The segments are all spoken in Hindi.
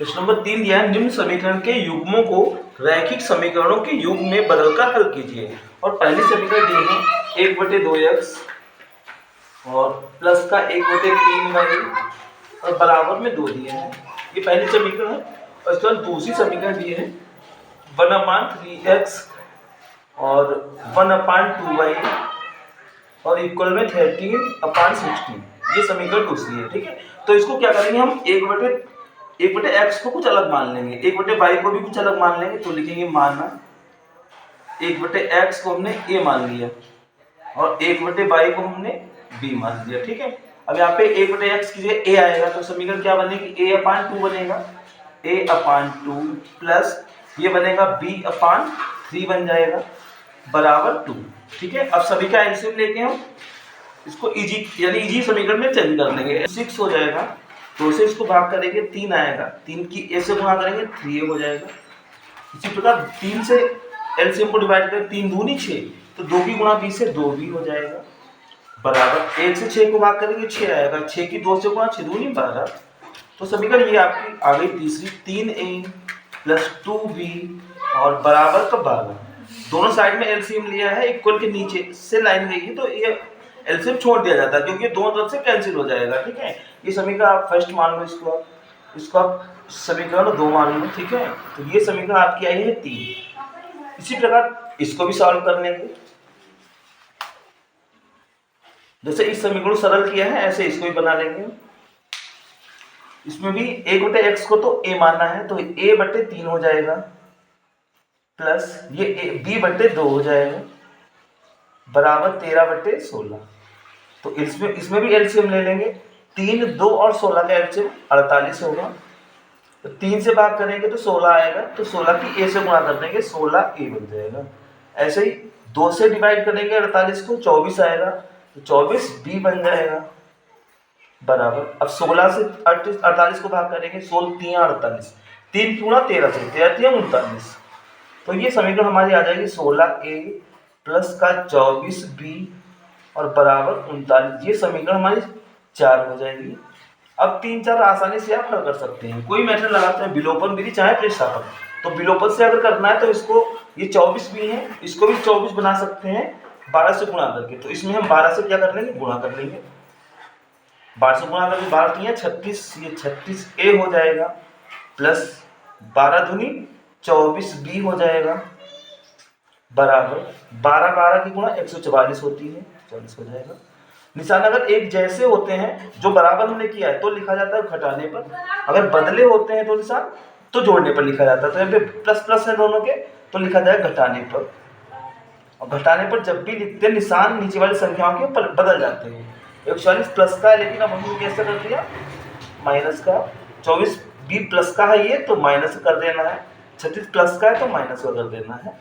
प्रश्न नंबर 3 दिया है, निम्न समीकरण के युग्मों को रैखिक समीकरणों के युग्म में बदलकर हल कीजिए। और पहली समीकरण दी है 1/2x और प्लस का 1/3y और बराबर में 2 दिए हैं। ये पहली समीकरण है। और इसके बाद दूसरी समीकरण दी है 1/3x और 1/2y और इक्वल में 13/16। ये समीकरण दूसरी है, ठीक है। तो इसको क्या करेंगे हम, 1/x को कुछ अलग मान लेंगे, 1/y को भी कुछ अलग मान लेंगे। तो लिखेंगे माना 1/x को हमने a मान लिया और 1/y को हमने b मान लिया, ठीक है। अब यहाँ पे 1/x की जगह a आएगा तो समीकरण क्या बनेगी, a/2 बनेगा, a/2 प्लस ये बनेगा b/3 बन जाएगा बराबर 2, ठीक है। अब सभी का एलसीएम लेके हम इसको इजी यानी इजी समीकरण में चेंज कर लेंगे। 6 हो जाएगा, 2 से इसको भाग करेंगे 3 आएगा, 3 की a से गुणा करेंगे 3a हो जाएगा। इसी प्रकार 3 से एलसीएम को डिवाइड करें, 3 दूनी 6 तो 2 की गुणा b से 2 भी हो जाएगा बराबर 1 से 6 को भाग करेंगे 6 आएगा, 6 की 2 से गुणा 6 दूनी 12। तो समीकरण ये आपकी आ गई तीसरी, 3a प्लस 2b और बराबर का 12। दोनों साइड में एलसीएम लिया है, इक्वल के नीचे से लाइन गई है तो ये एलसीएम छोड़ दिया जाता है क्योंकि ये दोनों तरफ से कैंसिल हो जाएगा, ठीक है। ये समीकरण आप फर्स्ट मान लो, इसको आप समीकरण 2 मान लो, ठीक है। तो ये समीकरण आपकी आई है 3। इसी प्रकार इसको भी सॉल्व कर लेंगे। जैसे इस समीकरण को सरल किया है ऐसे इसको भी बना लेंगे। इसमें भी 1/x को तो a मानना है तो a/3 हो जाएगा प्लस ये b/2 हो जाएगा बराबर 13/16। तो इसमें भी एलसीएम ले लेंगे, 3, 2 और 16 का एलसीएम 48 होगा। तो 3 से भाग करेंगे तो 16 आएगा, तो 16 की a से गुणा कर देंगे 16a बन जाएगा। ऐसे ही 2 से डिवाइड करेंगे 48 को, 24 आएगा तो 24b बन जाएगा बराबर। अब 16 से 48 को भाग करेंगे, 16 3 48, 3 गुणा 13 से 13 39। तो ये समीकरण हमारी आ जाएगी 16a प्लस का 24b और बराबर 39। ये समीकरण हमारी 4 हो जाएगी। अब 3, 4 आसानी से आप हल कर सकते हैं, कोई मेथड लगाते हैं, विलोपन विधि चाहे प्रतिस्थापन। तो विलोपन से अगर करना है तो इसको, ये 24 भी है, इसको भी 24 बना सकते हैं 12 से गुणा करके। तो इसमें हम 12 से क्या कर लेंगे, गुणा कर लेंगे। 12 से गुणा करके 12 3 36, ये 36a हो जाएगा प्लस 12 दूनी 24b हो जाएगा बराबर 12 12 की गुणा 144 होती है, 40 हो जाएगा। निशान अगर एक जैसे होते हैं, जो बराबर हमने किया है तो लिखा जाता है घटाने पर, अगर बदले होते हैं तो निशान तो जोड़ने पर लिखा जाता है। तो यहाँ पे प्लस प्लस है दोनों के तो लिखा जाएगा घटाने पर। और घटाने पर जब भी लिखते हैं निशान नीचे वाली संख्याओं के बदल जाते हैं। 144 प्लस का है लेकिन अब हमने कैसे कर दिया, माइनस का। 24b प्लस का है ये तो माइनस कर देना है, 36 प्लस का है तो माइनस का कर देना है।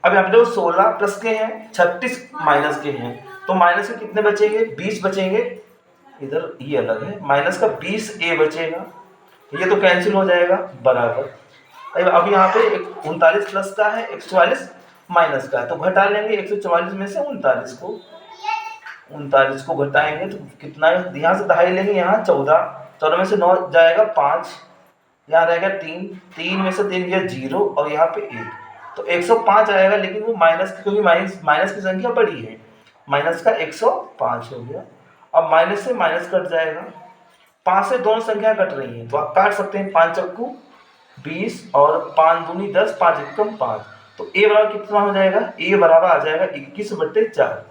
अब यहाँ पे देखो 16 प्लस के हैं, 36 माइनस के हैं, तो माइनस के कितने बचेंगे, 20 बचेंगे। इधर ये अलग है, माइनस का 20a बचेगा, ये तो कैंसिल हो जाएगा बराबर। अब यहाँ पे 39 प्लस का है, 144 माइनस का है, तो घटा लेंगे 144 में से 39 को घटाएंगे तो कितना है, यहाँ से दहाई लेंगे, यहाँ 14, 14 में से 9 जाएगा 5, यहाँ रहेगा 3, 3 में से 3 गया 0 और यहाँ पे 1, तो 105 आएगा। लेकिन वो माइनस, क्योंकि माइनस की संख्या बड़ी है, माइनस का 105 हो गया। अब माइनस से माइनस कट जाएगा, 5 से दोनों संख्या कट रही हैं तो आप काट सकते हैं, 5 चक्कू 20 और 5 दूनी 10, 5 एकम 5। तो a बराबर कितना हो जाएगा, a बराबर आ जाएगा 21/4।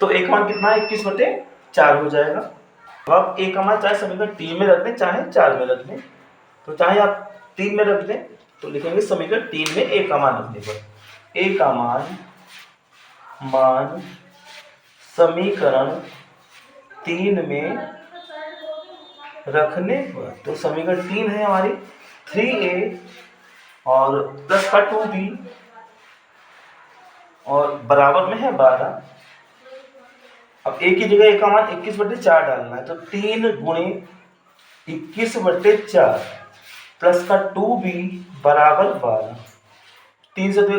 तो a का मान कितना है, 21/4 हो जाएगा। अब a का मान चाहे समीकरण 3 में रख दें चाहे 4 में रख दें, तो चाहे आप 3 में रख दें तो लिखेंगे समीकरण 3 में a का मान रखने पर, a का मान समीकरण 3 में रखने पर, तो समीकरण 3 है हमारी 3a और प्लस का 2b और बराबर में है 12। अब a की जगह a का मान 21/4 डालना है, तो 3 गुणे 21/4 प्लस का 2b बराबर 12। 3 से तो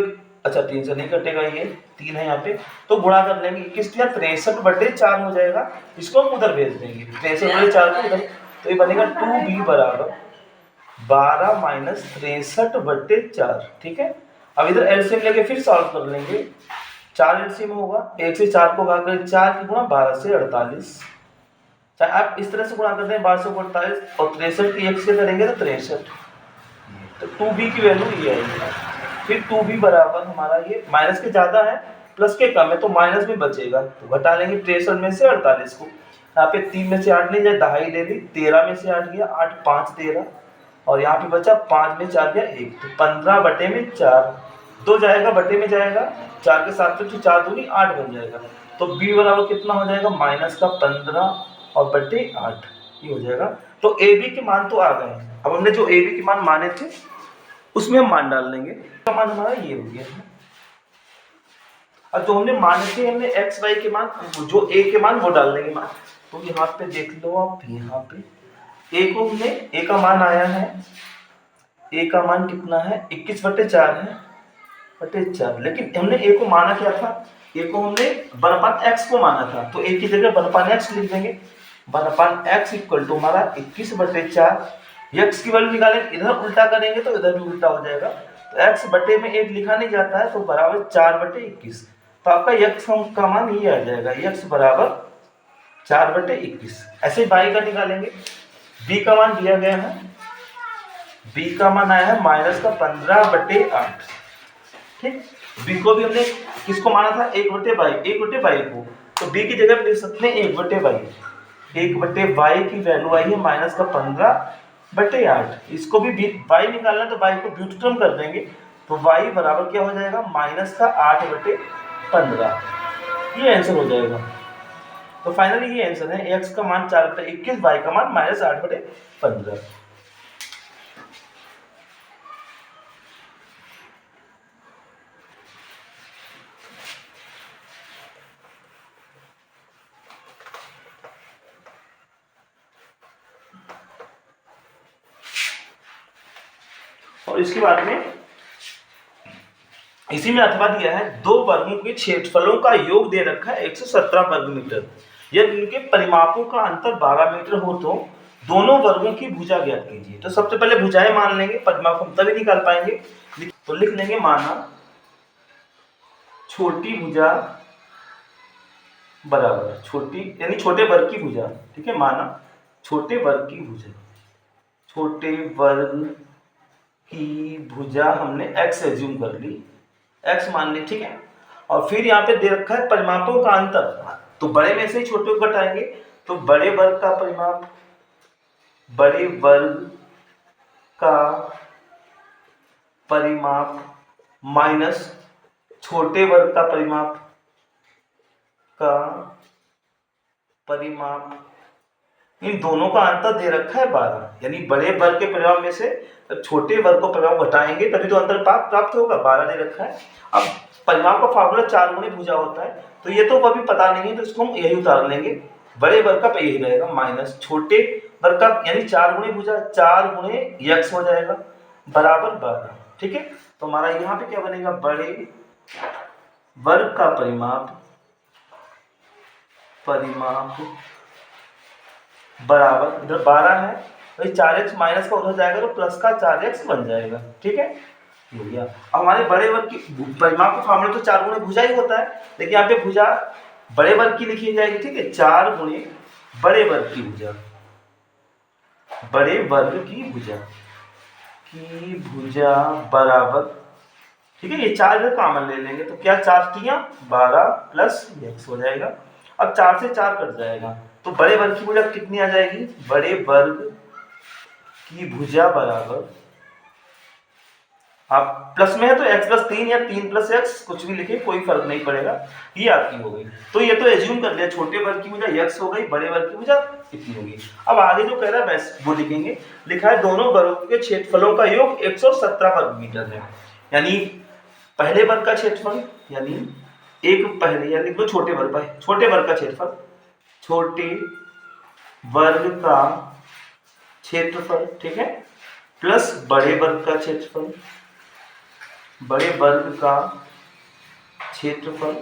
अच्छा 3 से नहीं कटेगा, ये 3 है यहाँ पे तो गुणा कर लेंगे, 21 या 63/4 हो जाएगा। इसको हम उधर भेज देंगे 63/4 को उधर, तो ये बनेगा 2b बराबर 12 माइनस 63/4, ठीक है। अब इधर एलसीएम लेके फिर सॉल्व कर लेंगे। 4 एलसीएम होगा, 1 से 4 को भाग कर 4 की गुणा 12 से 48, चाहे आप इस तरह से गुणा करते हैं 12 से 48 और 63 की 1 से करेंगे तो 63, तो 2b की वैल्यू ये आएगी। फिर 2b बराबर हमारा ये माइनस के ज़्यादा है प्लस के कम है तो माइनस भी बचेगा, तो घटा लेंगे 63 में से 48 को। यहाँ पे 3 में से 8 नहीं जाए, दहाई ले ली, 13 में से 8 गया, 8 5 13, और यहाँ पे बचा 5 में 4 गया 1, तो 15/4, 2 जाएगा बटे में जाएगा, 4 के साथ तो 4 दूनी 8 बन जाएगा। तो b बराबर कितना हो जाएगा, माइनस का 15 और बटे 8, ये हो जाएगा। तो ए बी के मान तो आ गए हैं। अब हमने जो ए बी के मान माने थे उसमें हम मान डाल देंगे, तो मान हमारा ये हो गया है। अब जो हमने माने थे, हमने एक्स वाई के मान, जो ए के मान वो डाल देंगे मान। तो यहाँ पे देख लो आप, यहाँ पे ए को हमने, ए का मान आया है, ए का मान कितना है 21/4 है, बटे 4, लेकिन हमने ए को माना क्या था, ए को हमने 1/x को माना था, तो ए की जगह 1/x लिख देंगे। 1/x इक्वल टू हमारा 21/4, x की वैल्यू निकालेंगे, इधर उल्टा करेंगे तो इधर भी उल्टा हो जाएगा, तो x बटे में 1 लिखा नहीं जाता है, तो बराबर 4/21, तो आपका x का मान ये आ जाएगा, x बराबर 4/21। ऐसे y का निकालेंगे, b का मान दिया गया है, b का मान आया है माइनस का 15/8, ठीक। b को भी हमने किसको माना था, 1/y को, तो b की जगह पे लिख सकते हैं 1/y की वैल्यू आई है माइनस का 15/8। इसको भी y निकालना तो y को व्युत्क्रम कर देंगे, तो y बराबर क्या हो जाएगा, माइनस का 8/15, ये आंसर हो जाएगा। तो फाइनली ये आंसर है, x का मान 4/21, y का मान माइनस 8/15। और इसके बाद में इसी में अथवा दिया है, दो वर्गों के क्षेत्रफलों का योग दे रखा है 117 वर्ग मीटर, यदि उनके परिमापों का अंतर 12 मीटर हो तो दोनों वर्गों की भुजा ज्ञात कीजिए। तो सबसे पहले भुजाएं मान लेंगे, परिमाप हम तभी निकाल पाएंगे। तो लिख लेंगे, माना छोटी भुजा बराबर छोटी, यानी छोटे वर्ग की भुजा, ठीक है, माना छोटे वर्ग की भुजा, छोटे वर्ग की भुजा हमने x एज्यूम कर ली, x मान ली, ठीक है। और फिर यहाँ पे दे रखा है परिमापों का अंतर, तो बड़े में से ही छोटे को घटाएंगे, तो बड़े वर्ग का परिमाप, बड़े वर्ग का परिमाप माइनस छोटे वर्ग का परिमाप इन दोनों का अंतर दे रखा है 12, यानी बड़े वर्ग के परिमाप में से छोटे वर्ग को परिमाप घटाएंगे तभी तो अंतर प्राप्त होगा, 12 दे रखा है। अब परिमाप का फार्मूला 4 गुणे भुजा होता है, तो ये तो अभी पता नहीं है, तो इसको हम यही उतार लेंगे, बड़े वर्ग का यही रहेगा माइनस छोटे वर्ग का, यानी 4 गुणे भुजा, 4 गुणे x हो जाएगा बराबर 12, ठीक है। तो हमारा यहाँ पे क्या बनेगा, बड़े वर्ग का परिमाप बराबर, इधर 12 है तो 4x माइनस का उधर जाएगा तो प्लस का 4x बन जाएगा, ठीक है, हो गया। अब हमारे बड़े वर्ग की परिमाप का फार्मूला तो 4 गुणे भुजा ही होता है, लेकिन यहाँ पे भुजा बड़े वर्ग की लिखी जाएगी, ठीक है, 4 गुणे बड़े वर्ग की भुजा, बड़े वर्ग की भुजा बराबर, ठीक है, ये 4 इधर कॉमन ले लेंगे, तो क्या 4 तियां 12 प्लस x हो जाएगा। अब 4 से 4 कट जाएगा, तो बड़े वर्ग की भुजा कितनी आ जाएगी, बड़े वर्ग की भुजा बराबर, आप प्लस में है तो x + 3 या 3 + x कुछ भी लिखे, कोई फर्क नहीं पड़ेगा, ये आपकी हो गई। तो ये तो एज्यूम कर लिया, छोटे वर्ग की भुजा x हो गई, बड़े वर्ग की भुजा कितनी होगी। अब आगे जो कह रहा है वो लिखेंगे, लिखा है दोनों वर्गों के क्षेत्रफलों का योग 117 वर्ग मीटर है, यानी पहले वर्ग का क्षेत्रफल, यानी एक पहले, या लिख लो छोटे वर्ग का क्षेत्रफल, छोटे वर्ग का क्षेत्रफल, ठीक है, प्लस बड़े वर्ग का क्षेत्रफल, बड़े वर्ग का क्षेत्रफल,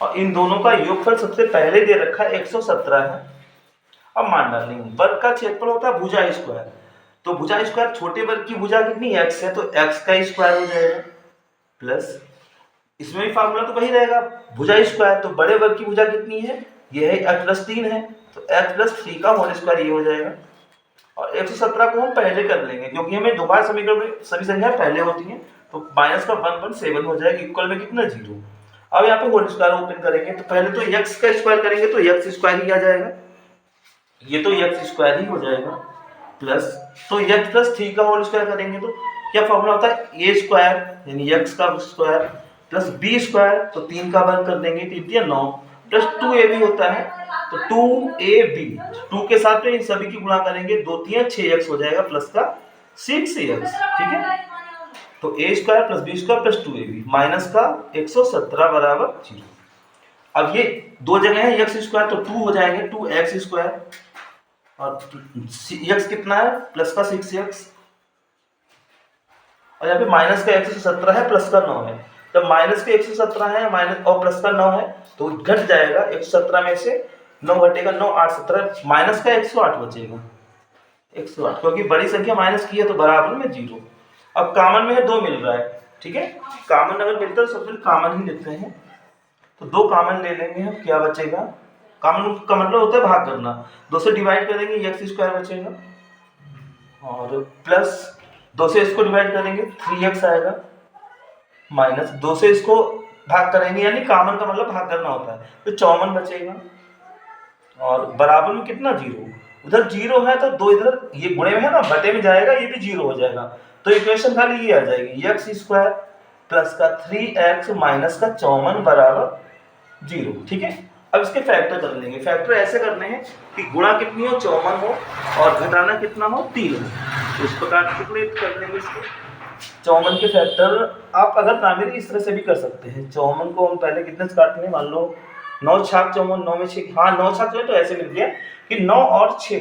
और इन दोनों का योगफल सबसे पहले दे रखा है 117 है। अब मान डालेंगे, वर्ग का क्षेत्रफल होता है भुजा स्क्वायर, तो भुजा स्क्वायर, छोटे वर्ग की भुजा कितनी x है, तो x का स्क्वायर हो जाएगा, प्लस इसमें भी फार्मूला तो वही रहेगा, भुजा स्क्वायर, तो बड़े वर्ग की भुजा कितनी है, ये है x प्लस 3 है, तो x प्लस 3 का होल स्क्वायर ये हो जाएगा। और 117 को हम पहले कर लेंगे क्योंकि हमें दोबारा समीकरण में सभी संख्या पहले होती हैं, तो माइनस का 117 हो जाएगा, इक्वल में कितना 0। अब यहाँ पे होल स्क्वायर ओपन करेंगे तो पहले तो x का स्क्वायर करेंगे तो x स्क्वायर ही आ जाएगा, ये तो x स्क्वायर ही हो जाएगा, प्लस तो x प्लस 3 का होल स्क्वायर करेंगे तो क्या फॉर्मूला होता है, a स्क्वायर यानी x का स्क्वायर प्लस b स्क्वायर, तो 3 का वर्ग कर देंगे, 3 या 9, प्लस 2ab होता है, तो 2ab, 2 के साथ में इन सभी की गुणा करेंगे, 2 3 6x हो जाएगा, प्लस का 6x, ठीक है। तो a square plus b square plus 2ab minus का 117 बराबर 0। अब ये दो जगह है x स्क्वायर, तो 2 हो जाएंगे 2x स्क्वायर, और x कितना है, प्लस का 6x, और यहाँ पे माइनस का 117 है, प्लस का 9 है, जब माइनस के 117 है माइनस और प्लस का 9 है तो घट जाएगा, 117 में से 9 घटेगा, 9 8 17, माइनस का 108 बचेगा, 108, क्योंकि बड़ी संख्या माइनस की है तो बराबर में 0। अब कॉमन में है 2 मिल रहा है, ठीक है, कॉमन अगर मिलता है तो सबसे कॉमन ही लेते हैं, तो 2 कॉमन ले लेंगे हम, क्या बचेगा, कॉमन का मतलब होता है भाग करना, 2 से डिवाइड करेंगे x स्क्वायर बचेगा, और प्लस 2 से इसको डिवाइड करेंगे 3x आएगा, माइनस 2 से इसको भाग करेंगे, यानी कॉमन का मतलब भाग करना होता है, तो 54 बचेगा, और बराबर में कितना 0, उधर 0 है तो 2 इधर ये गुणे में है ना, बटे में जाएगा, ये भी 0 हो जाएगा, तो इक्वेशन खाली ये आ जाएगी, x स्क्वायर प्लस का 3x माइनस का 54 बराबर 0, ठीक है। अब इसके फैक्टर कर लेंगे, फैक्टर ऐसे करने हैं कि गुणा कितनी हो 54 हो और घटाना कितना हो 3 हो, तो इस प्रकार कैलकुलेट कर लेंगे इसको। 54 के फैक्टर आप अगर ना मिले इस तरह से भी कर सकते हैं, 54 को हम पहले कितने से काटते हैं, मान लो 9 छाक 54, 9 में 6, हाँ 9 छाक जो है तो ऐसे मिल गया कि 9 और 6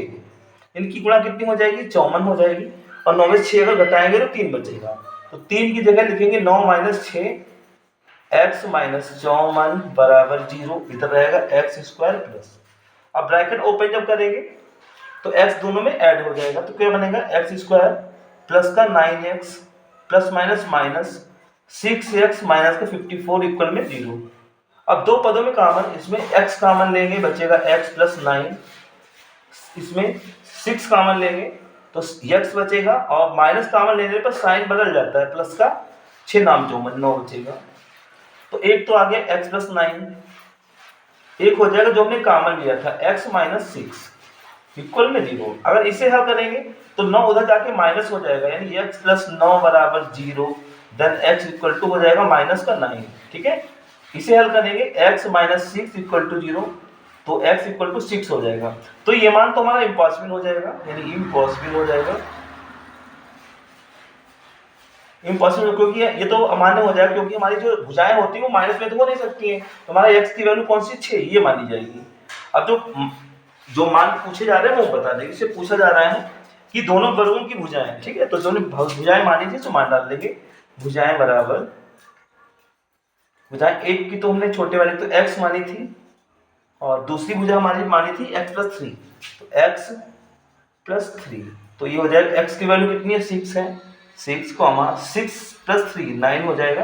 इनकी गुणा कितनी हो जाएगी, 54 हो जाएगी, और 9 में 6 अगर घटाएंगे तो 3 बचेगा, तो 3 की जगह लिखेंगे 9 माइनस 6 x माइनस 54 बराबर 0, इधर रहेगा x स्क्वायर प्लस, अब ब्रैकेट ओपन जब करेंगे तो x दोनों में ऐड हो जाएगा, तो क्या बनेगा x स्क्वायर प्लस का 9x plus minus minus 6x minus का 54 इक्वल में 0। अब दो पदों में कॉमन, इसमें x कॉमन लेंगे बचेगा x प्लस 9, इसमें 6 कॉमन लेंगे तो x बचेगा, और माइनस कॉमन लेने पर साइन बदल जाता है, प्लस का 6 नाम 54 9 बचेगा, तो एक तो आ गया x प्लस 9, एक हो जाएगा जो हमने कॉमन लिया था x माइनस 6 इक्वल में 0। अगर इसे हल करेंगे तो 9 उधर जाके माइनस हो जाएगा, यानी x प्लस 9 बराबर 0, देन x इक्वल टू हो जाएगा माइनस का 9, ठीक है। इसे हल करेंगे x माइनस 6 इक्वल टू 0, तो x इक्वल टू 6 हो जाएगा, तो ये मान तो हमारा इम्पॉसिबल हो जाएगा, यानी इम्पॉसिबल हो जाएगा, इम्पॉसिबल, क्योंकि ये तो अमान्य हो जाएगा, क्योंकि हमारी जो भुजाएं होती हैं वो माइनस में तो हो नहीं सकती हैं, तो हमारा x की वैल्यू कौन सी 6 ये मानी जाएगी। अब जो मान पूछे जा रहे हैं वो बता देंगे, इससे पूछा जा रहा है कि दोनों वर्गों की भुजाएं, ठीक है, तो दोनों भुजाएं मानी थी तो मान डाल देंगे, भुजाएं बराबर, भुजाएं एक की तो हमने छोटे वाले तो x मानी थी, और दूसरी भुजा हमारी मानी थी x प्लस 3, तो x प्लस 3, तो ये हो जाएगा x की वैल्यू कितनी है 6 है, 6 प्लस 3 9 हो जाएगा,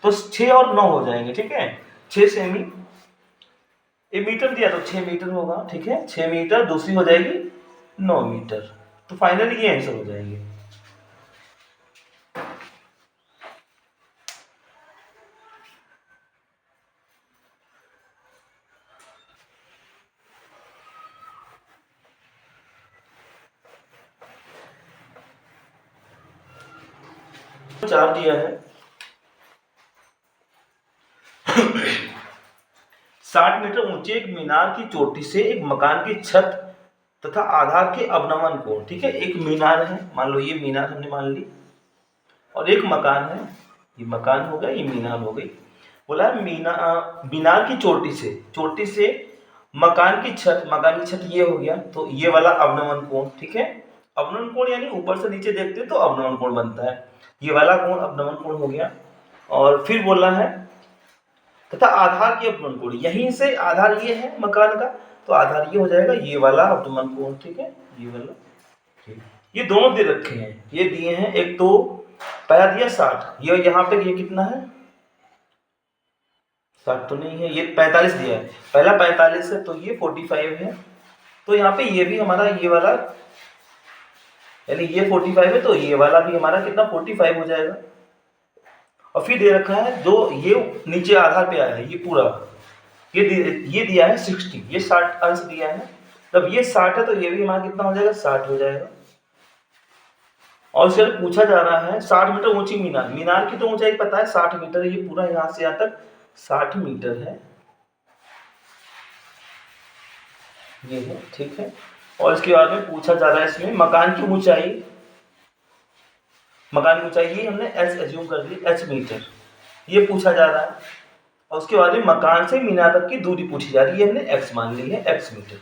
तो 6 और 9 हो जाएंगे, ठीक है, 6 सेमी, ये मीटर दिया तो 6 मीटर होगा, ठीक है, 6 मीटर, दूसरी हो जाएगी 9 मीटर, तो फाइनली ये आंसर हो जाएंगे। चार दिया है 60 मीटर ऊंचे एक मीनार की चोटी से एक मकान की छत तथा आधार के अवनमन कोण, ठीक है, एक मीनार है, मान लो ये मीनार हमने मान ली, और एक मकान है, ये मकान हो गया, ये मीनार हो गई, बोला मीनार की चोटी से मकान की छत ये हो गया, तो ये वाला अवनमन कोण, ठीक है, अवनमन कोण यानी ऊपर से नीचे देखते हैं तो अवनमन कोण बनता है, ये वाला कोण अवनमन कोण हो गया, और फिर बोलना है तथा आधार की अवनमन कोण, यहीं से आधार ये है मकान का, तो आधार ये हो जाएगा, ये वाला अवनमन कोण, ठीक है, ये वाला, ठीक। ये दोनों दे रखे हैं, ये दिए हैं, एक तो पहला दिया 60, ये यहाँ पे ये कितना है 60 तो नहीं है, ये 45 दिया है, पहला 45 है तो ये 45 है, तो यहाँ पे ये भी हमारा ये वाला यानी ये 45 है तो ये वाला भी हमारा कितना 45 हो जाएगा। और फिर दे रखा है जो ये नीचे आधार पे आया है ये पूरा ये दिया है 60, ये 60 अंश दिया है, तब ये 60 है तो ये भी हमारा कितना हो जाएगा 60 हो जाएगा। और इससे पूछा जा रहा है 60 मीटर ऊंची मीनार, मीनार की तो ऊंचाई पता है 60 मीटर, ये पूरा यहाँ से यहाँ तक 60 मीटर है, ये है, ठीक है। और इसके बाद में पूछा जा रहा है इसमें मकान की ऊंचाई, मकान की ऊंचाई ही हमने एच एज्यूम कर ली, एच मीटर, ये पूछा जा रहा है। और उसके बाद में मकान से मीनार तक की दूरी पूछी जा रही है, हमने एक्स मान ली है, एक्स मीटर,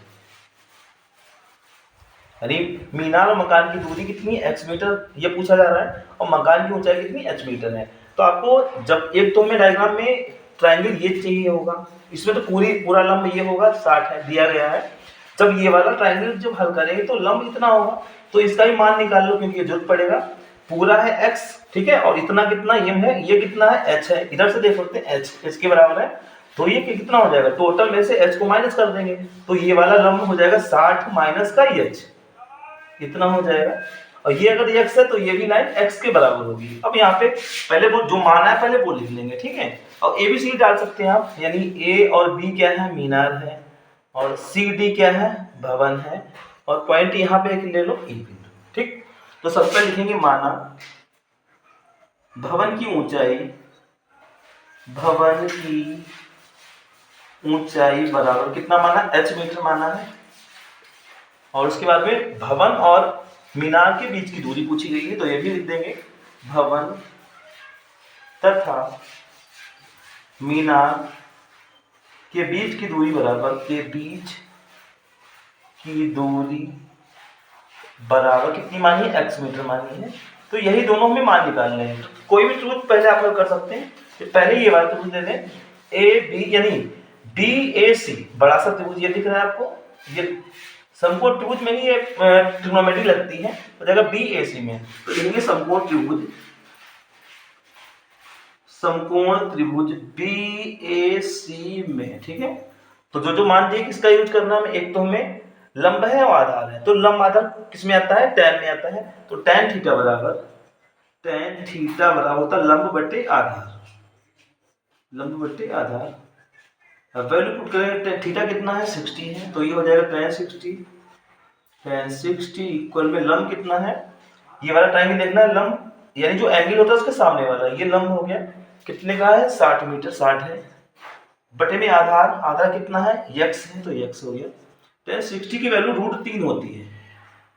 यानी मीनार और मकान की दूरी कितनी है एक्स मीटर, ये पूछा जा रहा है, और मकान की ऊंचाई कितनी एच मीटर है। तो आपको जब एक तो में डायग्राम में ट्रायंगल ये चाहिए होगा, इसमें तो पूरा लंब ये होगा 60 है दिया गया है, जब ये वाला ट्रायंगल जब हल करेंगे तो लंब इतना होगा, तो इसका ही मान निकाल लो क्योंकि ये जरूरत पड़ेगा, पूरा है x, ठीक है, और इतना कितना ये है, ये कितना है h है, इधर से देख सकते हैं h के बराबर है, तो ये कितना हो जाएगा टोटल में से h को माइनस कर देंगे, तो ये वाला लंब हो जाएगा 60 माइनस का h, इतना हो जाएगा। और ये अगर x है तो ये भी लाइन x के बराबर होगी। अब यहाँ पे पहले वो जो माना है पहले वो लिख लेंगे, ठीक है, और ए बी सी डाल सकते हैं आप, यानी a और b क्या है मीनार है, और सी डी क्या है भवन है, और पॉइंट यहाँ पे एक ले लो e बिंदु, ठीक। तो सबसे लिखेंगे माना भवन की ऊंचाई, भवन की ऊंचाई बराबर कितना माना h मीटर माना है, और उसके बाद में भवन और मीनार के बीच की दूरी पूछी गई है, तो ये भी लिख देंगे भवन तथा मीनार के बीच की दूरी बराबर, के बीच की दूरी बराबर कितनी मानी है x मीटर मानी है। तो यही दोनों में मान निकालने हैं, कोई भी ट्रूथ पहले आप लोग कर सकते हैं, तो पहले ये वाला ट्रूथ दे दें ए बी यानी बी ए सी बड़ा सा त्रिभुज, ये दिख रहा है आपको, ये समकोण त्रिभुज में ही ये ट्रिग्नोमेट्री लगती है, तो जगह बी ए सी में तो लिखेंगे समकोण त्रिभुज, समकोण त्रिभुज बी ए सी में, ठीक है। तो जो जो मान दिए किसका यूज करना है, एक तो हमें लंब है और आधार है, तो लंब आधार किस में आता है tan में आता है, तो tan थीटा बराबर होता लंब बटे आधार, लंब बटे आधार। वैल्यू पुट करें थीटा कितना है 60 है, तो ये हो जाएगा tan 60 इक्वल में लंब कितना है, ये वाला ट्रायंगल देखना है लंब यानी जो एंगल होता है उसके सामने वाला, ये लंब हो गया कितने का है 60 मीटर, 60 है, बटे में आधार कितना है x है, तो x हो गया tan 60 की वैल्यू √3 होती है,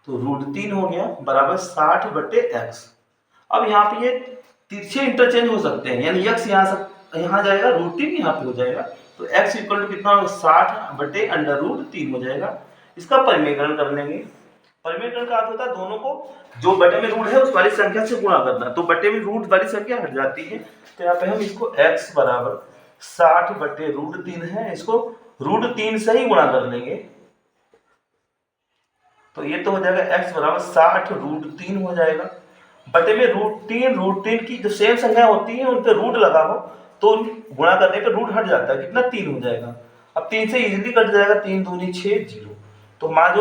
तो √3 हो गया बराबर 60 बटे x। अब यहाँ पे ये तिरछे इंटरचेंज हो सकते हैं, यानी x यहाँ जाएगा √3 यहाँ पे हो जाएगा, तो x इक्वल टू कितना 60 बटे √3 हो जाएगा। इसका परिमेयकरण कर लेंगे, परिमेयकरण का अर्थ होता है दोनों को जो बटे में रूट है उस वाली संख्या से गुणा करना, तो बटे में रूट वाली संख्या हट जाती है, तो यहाँ पे हम इसको x बराबर 60 बटे √3 है, इसको √3 से ही गुणा कर लेंगे, तो ये तो हो जाएगा x बराबर 60 √3 हो जाएगा, बटे में √3 की जो सेम संख्या होती है उन पे रूट लगा हो तो गुणा करने पे रूट हट जाता है, कितना 3 हो जाएगा। अब 3 से इजीली कट जाएगा, 3 दूनी 6 0, तो मान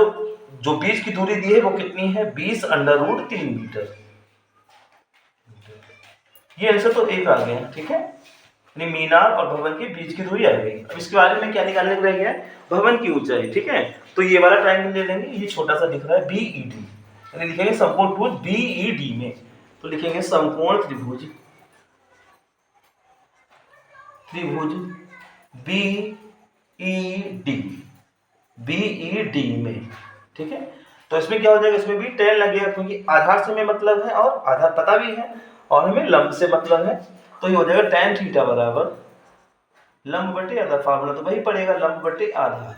जो बीच की दूरी दी है वो कितनी है 20√3 मीटर, ये आंसर तो एक आ गया, ठीक है, यानी मीनार और भवन के बीच की दूरी आ गई। अब इसके बारे में क्या निकालने को रह गया है भवन की ऊंचाई, ठीक है, तो ये वाला ट्रायंगल ले लेंगे, ये छोटा सा दिख रहा है BED, यानी लिखेंगे समकोण त्रिभुज BED में, तो लिखेंगे समकोण त्रिभुज BED में, ठीक है। तो इसमें क्या हो जाएगा, इसमें भी tan लगेगा क्योंकि आधार से हमें मतलब है और आधार पता भी है और हमें लंब से मतलब है, तो ये हो जाएगा tan थीटा बराबर लंब बटे आधार, फार्मूला तो वही पड़ेगा लंब बटे आधार।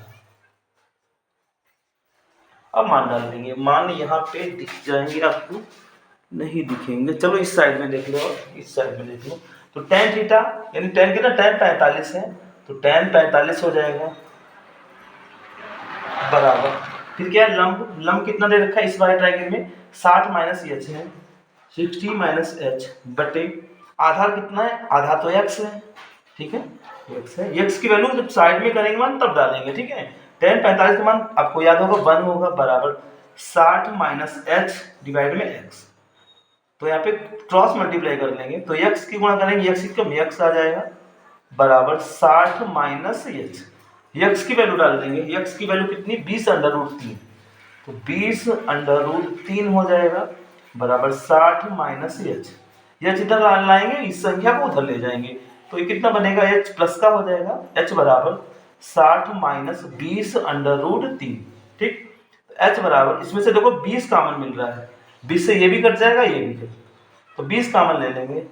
अब मान डाल देंगे, मान यहाँ पे दिख जाएंगे आपको, नहीं दिखेंगे, चलो इस साइड में देख लो और इस साइड में देख लो, तो tan थीटा यानी tan कितना tan 45 है, तो tan 45 हो जाएगा बराबर फिर क्या है, लंब लंब कितना दे रखा है इस वाले ट्रायंगल में, 60 माइनस एच है, 60 माइनस एच बटे आधार कितना है, आधार तो एक्स है, ठीक है, एक्स है। एक्स की वैल्यू जब साइड में करेंगे मान तब डालेंगे, ठीक है। tan 45 का मान आपको याद होगा 1 होगा, बराबर 60 माइनस एच डिवाइड में एक्स। तो यहाँ पे क्रॉस मल्टीप्लाई कर लेंगे तो x की गुणा करेंगे, x कम x आ जाएगा, बराबर 60 माइनस एच। x की वैल्यू डाल देंगे, x की वैल्यू कितनी, 20 अंडर रूट 3, तो 20 अंडर रूट 3 हो जाएगा, बराबर 60 माइनस एच। एच इधर लाएंगे, इस संख्या को उधर ले जाएंगे, तो ये कितना बनेगा, h प्लस का हो जाएगा, h बराबर 60 माइनस 20 अंडर रूट 3, ठीक। h बराबर, इसमें से देखो 20 कॉमन मिल रहा है, 20 से ये भी कट जाएगा, ये भी कट, तो 20 कॉमन ले लेंगे,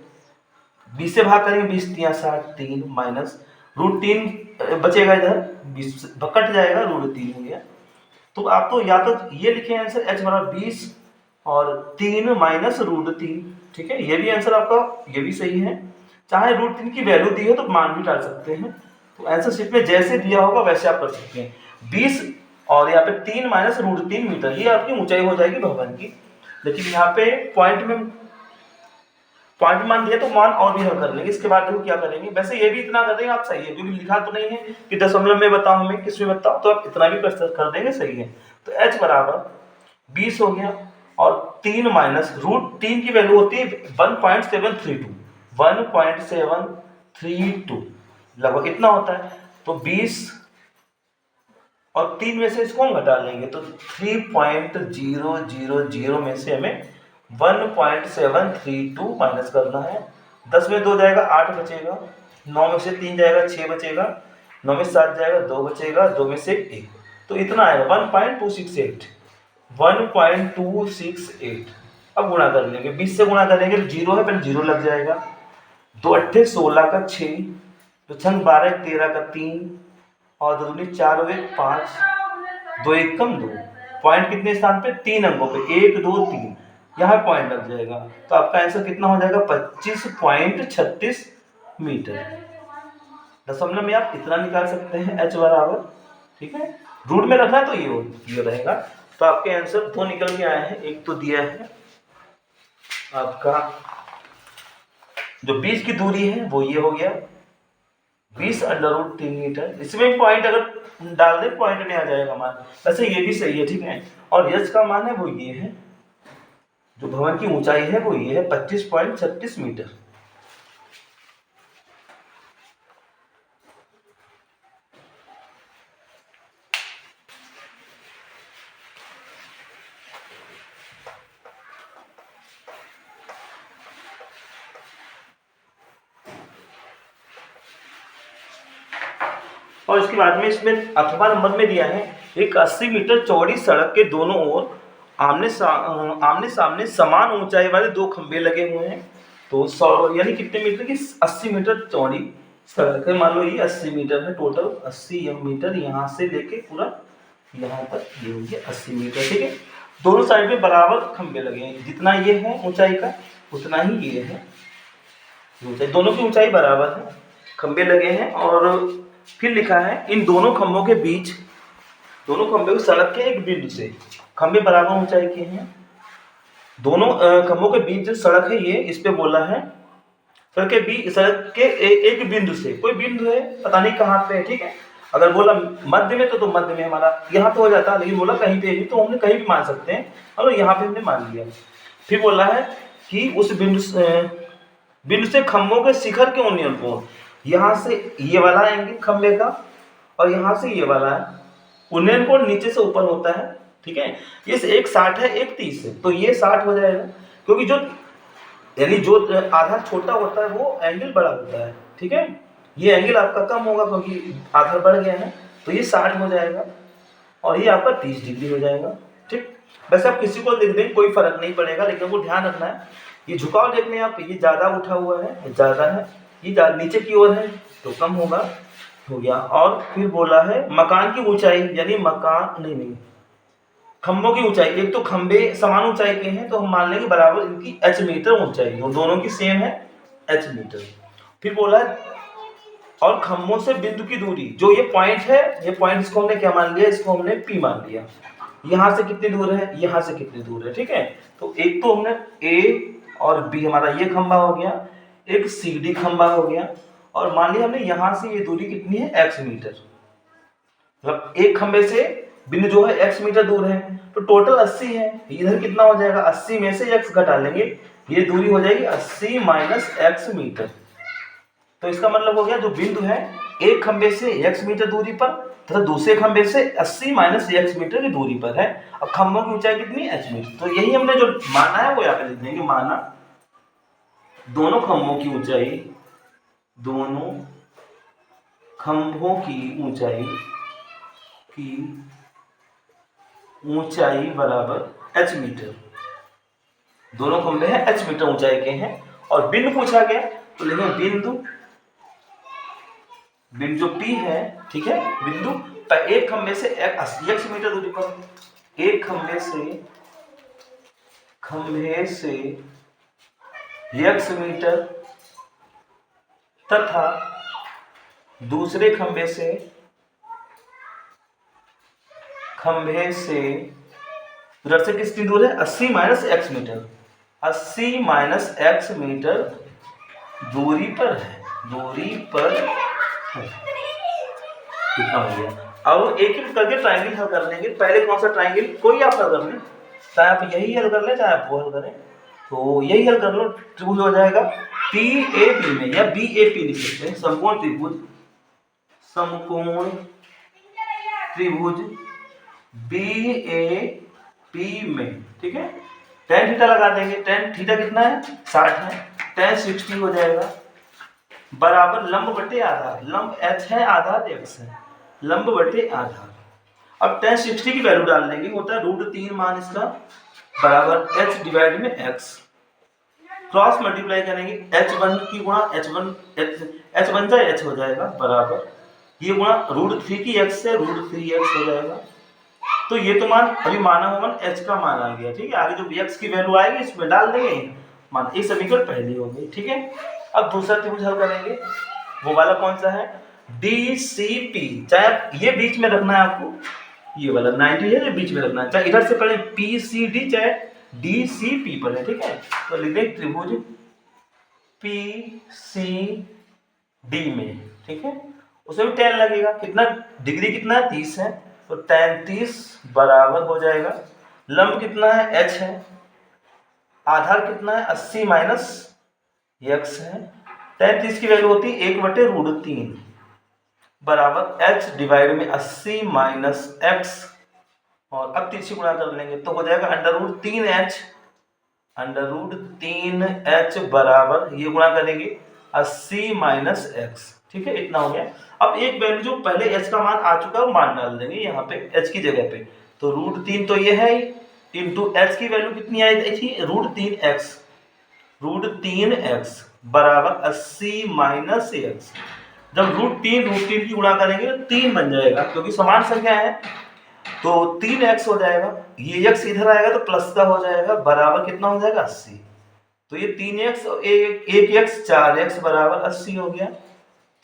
20 से भाग करेंगे, 20 तिया 60, 3 माइनस रूट 3 बचेगा इधर, 20 कट जाएगा, रूट 3 हो गया। तो आप तो या तो ये लिखे आंसर h बराबर 20 और 3 माइनस रूट 3, ठीक है, ये भी आंसर आपका, ये भी सही है। चाहे रूट 3 की वैल्यू दी है तो मान भी डाल सकते हैं, तो आंसर शीट में जैसे दिया होगा वैसे आप कर सकते हैं। 20 और यहाँ पे 3 माइनस रूट 3 मीटर, ये आपकी ऊंचाई हो जाएगी भवन की। लेकिन यहाँ पे पॉइंट मान दिया तो मान और भी हल कर लेंगे, इसके बाद देखो क्या करेंगे। वैसे ये भी इतना कर देंगे आप, सही है, क्योंकि लिखा तो नहीं है कि दशमलव में बताओ हमें किस में बताओ, तो आप इतना भी कर देंगे, सही है। तो h बराबर 20 हो गया और 3 माइनस रूट 3 की वैल्यू होती है 1.732, 1.732 लगभग इतना होता है। तो 20 और 3 में से इसको हम घटा लेंगे तो 3.000 में से हमें 1.732 माइनस करना है। 10 में 2 जाएगा, 8 बचेगा, 9 में से 3 जाएगा, 6 बचेगा, 9 में 7 जाएगा, 2 बचेगा, 2 में से 1, तो इतना आएगा 1.268, 1.268। अब गुणा कर लेंगे, 20 से गुणा करेंगे तो 0 है, पहले 0 लग जाएगा, 2 अट्ठे 16 का 6, तो 12 13 का 3 और 2 दूनी 4 और 1 5, 2 1 कम 2, पॉइंट कितने स्थान पे, 3 अंकों पे, 1 2 3, यहाँ पॉइंट लग जाएगा। तो आपका आंसर कितना हो जाएगा, 25.36 मीटर। दशमलव में आप इतना निकाल सकते हैं h बराबर, ठीक है। रूट में रखना है तो ये रहेगा। तो आपके आंसर 2 निकल के आए हैं, एक तो दिया है आपका जो 20 की दूरी है वो ये हो गया 20 अंडर रूट 3 मीटर। इसमें पॉइंट अगर डाल दे पॉइंट में आ जाएगा मान, वैसे ये भी सही है, ठीक है। और यश का मान है वो ये है, जो भवन की ऊंचाई है वो ये है 25.36 मीटर। और इसके बाद में इसमें अथवा नंबर में दिया है एक 80 मीटर चौड़ी सड़क के दोनों ओर आमने सामने समान ऊंचाई वाले 2 खंबे लगे हुए हैं। तो 100 यानी कितने मीटर की, 80 मीटर चौड़ी सड़क है, मान लो ये 80 मीटर है, टोटल 80 मीटर यहाँ से लेके पूरा यहाँ तक ये हो गया 80 मीटर, ठीक है। दोनों साइड में बराबर खंबे लगे हैं, जितना ये है ऊंचाई का उतना ही ये है ऊंचाई, दोनों की ऊंचाई बराबर है, खंबे लगे हैं। और फिर लिखा है इन दोनों खंभों के बीच, दोनों खंभे सड़क के एक बिंदु से, खंभे बराबर ऊंचाई के हैं, दोनों खंभों के बीच जो सड़क है ये, इस पे बोला है सड़क के एक बिंदु से, कोई बिंदु है पता नहीं कहाँ पे है, ठीक है। अगर बोला मध्य में तो मध्य में हमारा यहाँ पे हो जाता, लेकिन बोला कहीं पे भी तो हमने कहीं भी मान सकते हैं, और यहाँ पे हमने मान लिया। फिर बोला है कि उस बिंदु से खंभों के शिखर के उन्नयन कोण, यहाँ से ये वाला एंगल खंभे का और यहाँ से ये वाला है, उन्नयन कोण नीचे से ऊपर होता है, ठीक है। ये एक 60 है एक 30 है, तो ये 60 हो जाएगा, क्योंकि जो यानी जो आधार छोटा होता है वो एंगल बड़ा होता है, ठीक है। ये एंगल आपका कम होगा क्योंकि आधार बढ़ गया है, तो ये 60 हो जाएगा और ये आपका 30 डिग्री हो जाएगा, ठीक। वैसे आप किसी को लिख दें कोई फर्क नहीं पड़ेगा, लेकिन वो ध्यान रखना है, ये झुकाव देख लें आप, ये ज़्यादा उठा हुआ है, ये ज़्यादा है, ये नीचे की ओर है तो कम होगा, हो गया। और फिर बोला है मकान की ऊंचाई, यानी मकान नहीं खंभों की ऊंचाई, एक तो खंभे समान ऊंचाई के हैं तो हम मान लेंगे बराबर इनकी h मीटर ऊंचाई, दोनों की सेम है h मीटर। फिर बोला है और खंभों से बिंदु की दूरी, जो ये पॉइंट है, ये पॉइंट इसको हमने क्या मान लिया, इसको हमने P मान लिया, यहाँ से कितनी दूर है, यहाँ से कितनी दूर है, ठीक है। तो एक तो हमने ए और बी हमारा ये खंबा हो गया, एक सी डी खंबा हो गया, और मान लिया हमने यहाँ से ये दूरी कितनी है, x मीटर। मतलब एक खंबे से बिंदु जो है x मीटर दूर है, तो टोटल 80 है। इधर कितना हो जाएगा, 80 में से x घटा लेंगे, ये दूरी हो जाएगी 80 माइनस x मीटर। तो इसका मतलब हो गया जो बिंदु है एक खंबे से x मीटर दूरी पर तथा दूसरे खंबे से 80 माइनस x मीटर की दूरी पर है। अब खंभों की ऊंचाई कितनी, h मीटर। तो यही हमने जो माना है वो यहाँ पे लिख देंगे, माना दोनों खंभों की ऊंचाई, दोनों खंभों की ऊंचाई बराबर h मीटर। दोनों खंभे हैं h मीटर ऊंचाई के हैं, और बिंदु पूछा गया तो लिखेंगे बिंदु जो P है, ठीक है, बिंदु एक खंबे से x मीटर दूरी पर, एक खंबे से x मीटर तथा दूसरे खंबे से उधर से कितनी दूर है, 80 minus x metre, 80 minus x metre दूरी पर है, कितना हो गया। अब एक एक करके ट्रायंगल हल कर लेंगे। पहले कौन सा ट्रायंगल, कोई आप हल कर लें, चाहे आप यही हल कर लें चाहे आप वो हल करें, तो यही हल कर लो। त्रिभुज हो जाएगा PAP में, या BAP लिख सकते हैं, समकोण त्रिभुज BAP में, ठीक है। tan थीटा लगा देंगे, tan थीटा कितना है, 60 है, tan 60 हो जाएगा बराबर लंब बटे आधार, लंब h है, आधार x है, लंब बटे आधार। अब tan 60 की वैल्यू डाल देंगे, होता है √3 मान इसका बराबर h डिवाइड में x, क्रॉस मल्टीप्लाई करेंगे, h1 की गुणा h1 जाए h हो जाएगा बराबर ये गुणा √3 की x से √3x हो जाएगा। तो ये तो मान अभी माना हुआ h का मान आ गया, ठीक है। आगे जो x की वैल्यू आएगी इसमें डाल देंगे, मान एक समीकरण पहली हो गई, ठीक है। अब दूसरा त्रिभुज हल करेंगे, वो वाला कौन सा है, DCP। चाहे ये बीच में रखना है आपको, ये वाला 90 है, ये बीच में रखना है, चाहे इधर से पढ़े PCD चाहे DCP पढ़े, ठीक है। तो लिख दें त्रिभुज PCD में, ठीक है, उसमें भी tan लगेगा, कितना डिग्री कितना है, 30 है, तो tan 30 बराबर हो जाएगा, लंब कितना है, h है, आधार कितना है, 80 माइनस x है, tan 30 की वैल्यू होती है 1/√3 बराबर h डिवाइड में 80 माइनस x, और अब 30 से गुणा कर लेंगे तो हो जाएगा √3h बराबर ये गुणा करेंगे 80 माइनस x, ठीक है, इतना हो गया। अब एक वैल्यू जो पहले h का मान आ चुका है वो मान डाल देंगे यहाँ पे h की जगह पे, तो √3 तो ये है ही, इंटू h की वैल्यू कितनी आई थी, √3x बराबर 80 माइनस x। जब √3 की गुणा करेंगे तो 3 बन जाएगा, क्योंकि समान संख्या है, तो 3x हो जाएगा, ये x इधर आएगा तो प्लस का हो जाएगा बराबर कितना हो जाएगा, 80। तो ये 3x और 1x 4x बराबर 80 हो गया,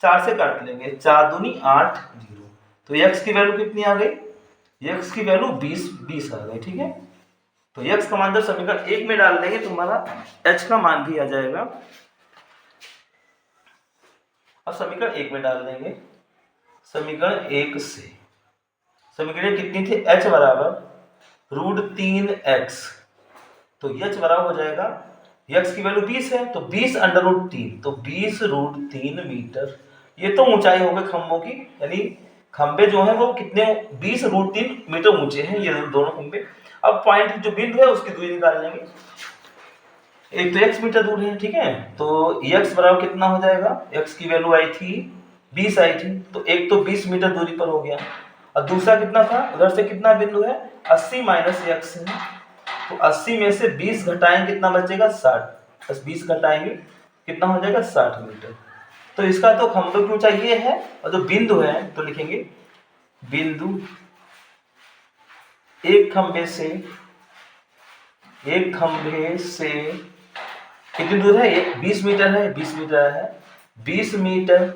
4 से काट लेंगे, 4 दूनी 8 0, तो x की वैल्यू कितनी आ गई, x की वैल्यू 20 आ गई, ठीक है। तो x का मान जब समीकरण 1 में डाल देंगे तो हमारा h का मान भी आ जाएगा। अब समीकरण 1 में डाल देंगे, समीकरण 1 से समीकरण कितनी थी, h बराबर √3x, तो h बराबर हो जाएगा, x की वैल्यू 20 है तो 20/3, तो 20√3 मीटर। ये तो ऊंचाई हो गई खंभों की, यानी खंबे जो हैं वो कितने, 20√3 मीटर ऊंचे हैं ये दोनों खंबे। अब पॉइंट जो बिंदु है उसकी दूरी निकाल लेंगे, एक तो x मीटर दूर है, ठीक है, तो x बराबर कितना हो जाएगा, x की वैल्यू आई थी 20 आई थी, तो एक तो 20 मीटर दूरी पर हो गया, और दूसरा कितना था, उधर से कितना बिंदु है, 80 माइनस x है, तो 80 में से 20 घटाएंगे कितना बचेगा, 60, बस 20 घटाएंगे कितना हो जाएगा, 60 मीटर। तो इसका तो खंभे की ऊंचाई ये है, और जो बिंदु है तो लिखेंगे बिंदु एक खंभे से कितनी दूर है, ये 20 मीटर है, 20 मीटर है, 20 मीटर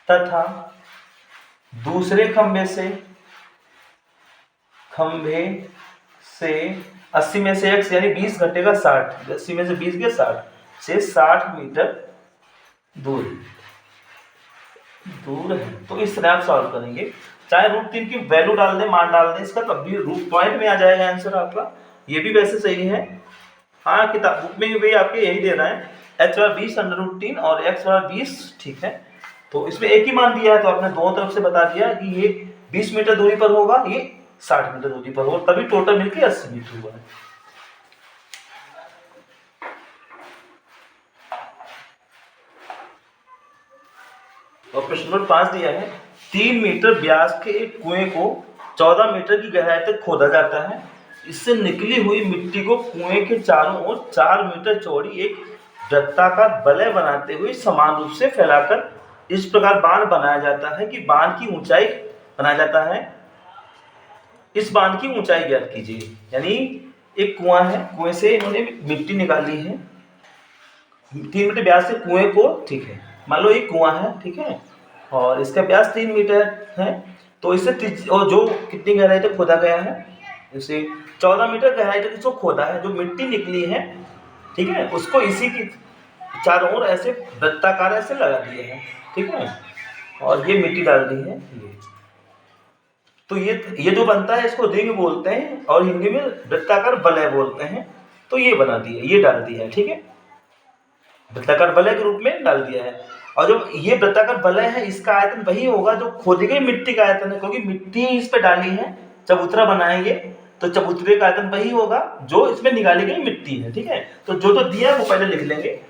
तथा दूसरे खंभे खंभे से 80 में से x यानी 20 घटेगा 60, 80 में से 20 गया 60 से 60 मीटर दूर है। तो इस तरह आप सॉल्व करेंगे, चाहे √3 की वैल्यू डाल दें, मान डाल दें इसका, तब भी रूट पॉइंट में आ जाएगा आंसर आपका। ये भी वैसे सही है। हाँ, किताब बुक में भी आपके यही दे रहा है, h बराबर 20 √3 और x बराबर 20, ठीक है। तो इसमें एक ही मान दिया है, तो आपने दोनों तरफ से बता दिया कि ये 20 मीटर दूरी पर होगा, ये 60 मीटर दूरी पर होगा, तभी टोटल मिलकर 80 मीटर हुआ है। और प्रश्न नंबर 5 दिया है, 3 मीटर व्यास के एक कुएं को 14 मीटर की गहराई तक खोदा जाता है। इससे निकली हुई मिट्टी को कुएं के चारों ओर 4 मीटर चौड़ी एक वृत्ताकार वलय बनाते हुए समान रूप से फैलाकर इस प्रकार बांध बनाया जाता है कि बांध की ऊंचाई बनाया जाता है। इस बांध की ऊंचाई ज्ञात कीजिए। यानी एक कुआं है, कुएं से इन्होंने मिट्टी निकाली है 3 मीटर व्यास से कुएं को, ठीक है। मान लो एक कुआं है, ठीक है, और इसका व्यास 3 मीटर है, तो इसे और जो कितनी गहराई तक खोदा गया है, इसे 14 मीटर गहराई तक इसको खोदा है। जो मिट्टी निकली है, ठीक है, उसको इसी की चारों ओर ऐसे वृत्ताकार ऐसे लगा दिए हैं, ठीक है, और ये मिट्टी डाल दी है ये। तो ये जो बनता है इसको रिंग बोलते हैं और हिंदी में वृत्ताकार वलय बोलते हैं। तो ये बना दिया, ये डाल दिया है, ठीक है, वृत्ताकार वलय के रूप में डाल दिया है। और जो ये वृत्ताकार वलय है, इसका आयतन वही होगा जो खोदी गई मिट्टी का आयतन है, क्योंकि मिट्टी इस पे डाली है, चबूतरा बनाएंगे तो चबूतरे का आयतन वही होगा जो इसमें निकाली गई मिट्टी है, ठीक है। तो जो दिया है वो पहले लिख लेंगे।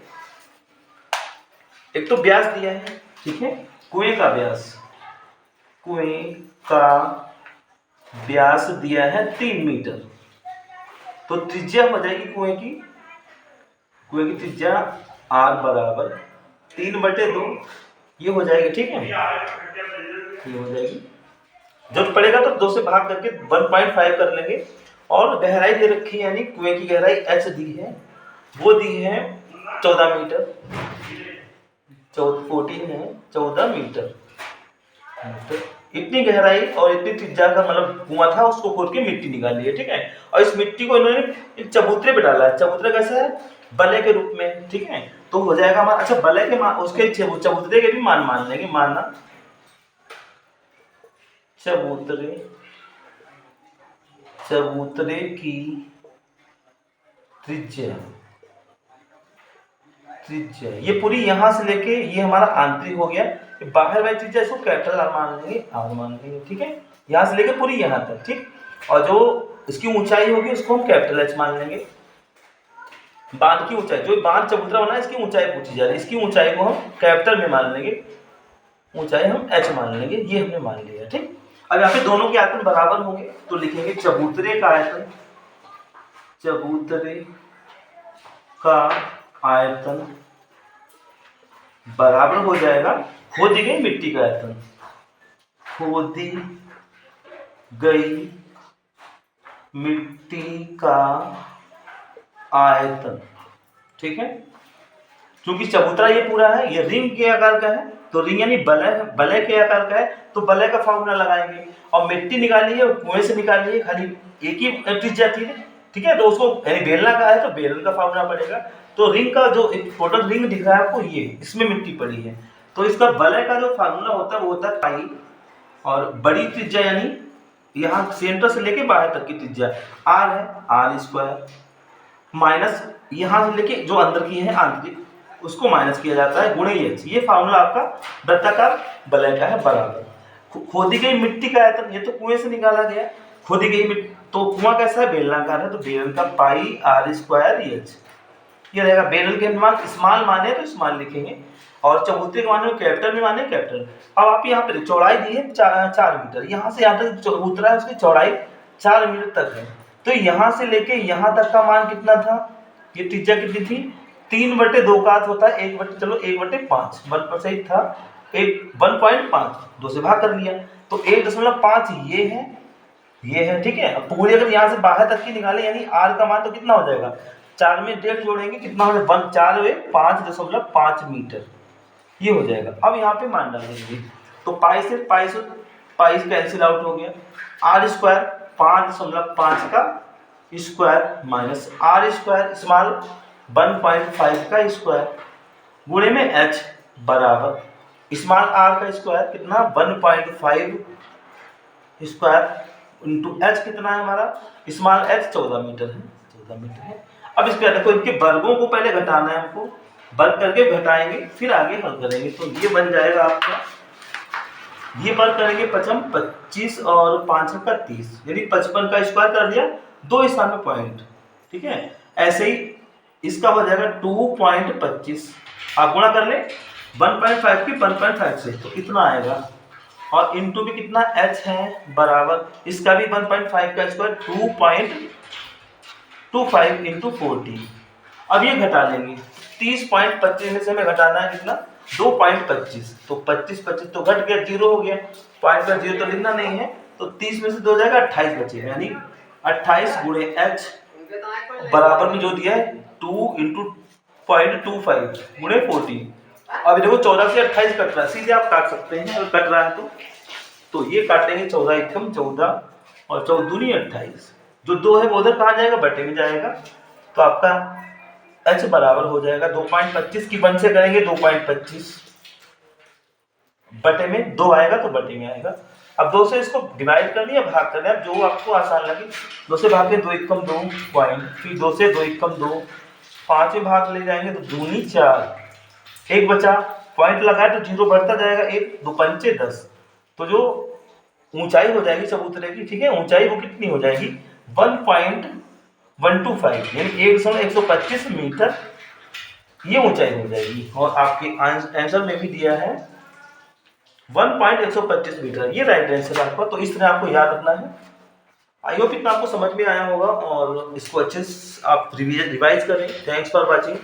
एक तो व्यास दिया है, ठीक है, कुएं का व्यास, कुएं का व्यास दिया है 3 मीटर, तो त्रिज्या हो जाएगी कुएं की त्रिज्या r बराबर 3/2 ये हो जाएगी, ठीक है, ये हो जाएगी। जब पड़ेगा तो 2 से भाग करके 1.5 कर लेंगे। और गहराई दे रखी है, यानी कुएं की गहराई h दी है, वो दी है 14 मीटर, 14 है 14 मीटर। इतनी गहराई और इतनी त्रिज्या का मतलब कुआं था, उसको खोद के मिट्टी निकाली है, ठीक है। और इस मिट्टी को इन्होंने एक चबूतरे पे डाला है। चबूतरा कैसा है, वलय के रूप में, ठीक है। तो हो जाएगा मान, अच्छा वलय के मान, उसके चबूतरे के भी मान लेंगे, मानना चबूतरे की त्रिज्या ये पूरी यहां से लेके ये हमारा आंतरिक हो गया, बाहर वाली त्रिज्या इसको कैपिटल R मान लेंगे, ठीक है, यहां से लेके पूरी यहां तक, ठीक। और जो इसकी ऊंचाई होगी उसको हम कैपिटल H मान लेंगे। बांध की ऊंचाई, जो बांध चबूतरा बना है इसकी ऊंचाई पूछी जा रही है, इसकी ऊंचाई को हम कैपिटल में मान लेंगे, ऊंचाई हम h मान लेंगे, ये हमने मान लिया, ठीक। अब यहाँ पे दोनों के आयतन बराबर होंगे, तो लिखेंगे चबूतरे का आयतन बराबर हो जाएगा खोदी गई मिट्टी का आयतन, खोदी गई मिट्टी का आयतन, ठीक है। क्योंकि चबूतरा ये पूरा है, ये रिंग के आकार का है, तो रिंग यानी वलय के आकार का है, तो वलय का फॉर्मूला लगाएंगे। और मिट्टी निकाली है, कुएं से निकाली है, खाली एक ही त्रिज्या थी, ठीक है, तो उसको यानी बेलना का है तो बेलन का फॉर्मूला पड़ेगा। तो रिंग का जो एक टोटल रिंग दिख रहा है आपको, ये इसमें मिट्टी पड़ी है, तो इसका वलय का जो फार्मूला होता है वो होता है पाई, और बड़ी त्रिज्या यानी यहाँ सेंटर से लेके बाहर तक की त्रिज्या r है, r² माइनस यहाँ से लेके जो अंदर की है आंतरिक, उसको माइनस किया जाता है गुणे h। ये फार्मूला आपका वृत्ताकार वलय का है बराबर। खोदी गई मिट्टी का आयतन, ये तो कुएं से निकाला गया, खोदी गई मिट्टी, तो कुआं कैसा है, बेलनाकार है, तो बेलन का पाई r²h ये रहेगा। बेलन के मान स्मॉल माने तो स्मॉल लिखेंगे, और चबूतरे के माने कैपिटल में माने कैपिटल। अब आप यहाँ पे चौड़ाई दी है 4 मीटर, यहाँ से यहाँ तक चबूतरा है, उसकी चौड़ाई 4 मीटर तक है, तो यहाँ से लेके यहाँ तक का मान कितना था, ये त्रिज्या कितनी थी, 3/2 का अर्थ होता है 1/5, 1% था, 1.5 2 से भाग कर लिया, तो 1.5 ये है, ठीक है। अब पूरी अगर यहाँ से बाहर तक की निकाले, यानी r का मान तो कितना हो जाएगा, 4 में 1.5 जोड़ेंगे कितना हो जाएगा, 5.5 मीटर, ये हो जाएगा। अब यहाँ पे मान डालेंगे, तो पाई कैंसिल आउट हो गया, r² 5.5 का square minus R square small 1.5 का स्क्वायर गुणे में एच बराबर स्मॉल आर का स्क्वायर कितना 1.5 स्क्वायर इंटू एच कितना है हमारा स्मॉल एच 14 मीटर है 14 मीटर है। अब इसके देखो इनके वर्गों को पहले घटाना है हमको, वर्ग करके घटाएंगे फिर आगे हल करेंगे। तो ये बन जाएगा आपका, ये वर्ग करेंगे 25 और 5 का 30 यानी 55 का स्क्वायर कर दिया 2 स्थान में पॉइंट, ठीक है। ऐसे ही इसका हो जाएगा 2.25 आप गुणा कर ले 1.5 की 1.5 से तो कितना आएगा और इनटू भी कितना h है बराबर इसका भी 1.5 का स्क्वायर 2.25 इंटू 40। अब ये घटा लेंगे 30.25 में से हमें घटाना है कितना 2.25 तो 25 तो घट गया 0 हो गया, पॉइंट का 0 तो लिखना नहीं है तो 30 में से 2 जाएगा 28 बचेगा यानी 28 गुणे h बराबर में जो दिया है 2 इंटू 0.25 गुणे 40। अब देखो 14 से 28 कट रहा है सीधे आप काट सकते हैं अगर कट रहा है तो ये काटेंगे 14 एकम 14 और 14 दूनी 28 जो 2 है वो उधर कहाँ जाएगा बटे में जाएगा तो आपका h बराबर हो जाएगा 2.25 की 1 से करेंगे 2.25 बटे में 2 आएगा तो बटे में आएगा। अब 2 से इसको डिवाइड कर लिया भाग कर लिया जो आपको आसान लगे 2 से भाग के 2 एकम 2 पॉइंट फिर 2 से 2 एकम 2 5 में भाग ले जाएंगे तो दूनी 4 एक बचा पॉइंट लगाए तो 0 बढ़ता जाएगा 1 2 पंचे 10 तो जो ऊंचाई हो जाएगी चबूतरे की, ठीक है, ऊंचाई वो कितनी हो जाएगी 1.125 यानी 1.125 मीटर ये ऊंचाई हो जाएगी। और आपके आंसर में भी दिया है 1.125 मीटर ये राइट आंसर आपका। तो इस तरह आपको याद रखना है। आई होप इतना आपको समझ में आया होगा और इसको अच्छे से आप रिवाइज करें। Thanks for watching.